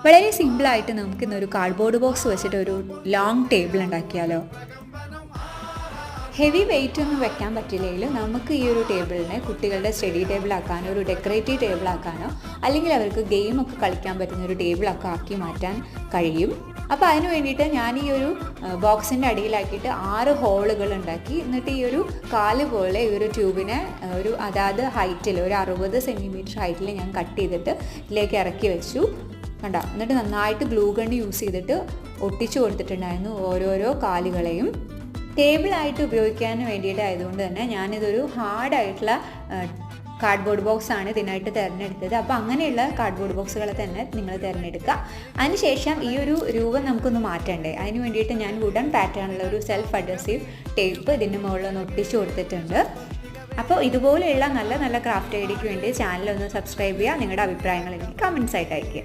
വളരെ സിമ്പിളായിട്ട് നമുക്കിന്നൊരു കാർഡ്ബോർഡ് ബോക്സ് വെച്ചിട്ട് ഒരു ലോങ് ടേബിൾ ഉണ്ടാക്കിയാലോ. ഹെവി വെയിറ്റ് ഒന്നും വെക്കാൻ പറ്റില്ലെങ്കിൽ നമുക്ക് ഈ ഒരു ടേബിളിനെ കുട്ടികളുടെ സ്റ്റഡി ടേബിളാക്കാനോ ഒരു ഡെക്കറേറ്റീവ് ടേബിളാക്കാനോ അല്ലെങ്കിൽ അവർക്ക് ഗെയിമൊക്കെ കളിക്കാൻ പറ്റുന്ന ഒരു ടേബിളൊക്കെ ആക്കി മാറ്റാൻ കഴിയും. അപ്പോൾ അതിന് വേണ്ടിയിട്ട് ഞാൻ ഈ ഒരു ബോക്സിൻ്റെ അടിയിലാക്കിയിട്ട് 6 ഹോളുകൾ ഉണ്ടാക്കി. എന്നിട്ട് ഈ ഒരു കാല് പോലെ ഈ ഒരു ട്യൂബിനെ അതായത് ഹൈറ്റിൽ ഒരു 60 സെൻറ്റിമീറ്റർ ഹൈറ്റിൽ ഞാൻ കട്ട് ചെയ്തിട്ട് ഇതിലേക്ക് ഇറക്കി വെച്ചു. കണ്ടോ, എന്നിട്ട് നന്നായിട്ട് ഗ്ലൂ ഗൺ യൂസ് ചെയ്തിട്ട് ഒട്ടിച്ചു കൊടുത്തിട്ടുണ്ടായിരുന്നു ഓരോരോ കാലുകളെയും. ടേബിളായിട്ട് ഉപയോഗിക്കാൻ വേണ്ടിയിട്ടായതുകൊണ്ട് തന്നെ ഞാനിതൊരു ഹാർഡായിട്ടുള്ള കാർഡ്ബോർഡ് ബോക്സാണ് ഇതിനായിട്ട് തിരഞ്ഞെടുത്തത്. അപ്പോൾ അങ്ങനെയുള്ള കാർഡ്ബോർഡ് ബോക്സുകളെ തന്നെ നിങ്ങൾ തിരഞ്ഞെടുക്കുക. അതിനുശേഷം ഈ ഒരു രൂപം നമുക്കൊന്ന് മാറ്റണ്ടേ, അതിന് വേണ്ടിയിട്ട് ഞാൻ വുഡൻ പാറ്റേണുള്ള ഒരു സെൽഫ് അഡ്ഹസീവ് ടേപ്പ് ഇതിൻ്റെ മുകളിലൊന്ന് ഒട്ടിച്ചു കൊടുത്തിട്ടുണ്ട്. അപ്പോൾ ഇതുപോലെയുള്ള നല്ല നല്ല ക്രാഫ്റ്റ് ഐഡിയയ്ക്ക് വേണ്ടി ചാനലൊന്ന് സബ്സ്ക്രൈബ് ചെയ്യുക. നിങ്ങളുടെ അഭിപ്രായങ്ങൾ എനിക്ക് കമൻസ് ആയിട്ട് അയയ്ക്കുക.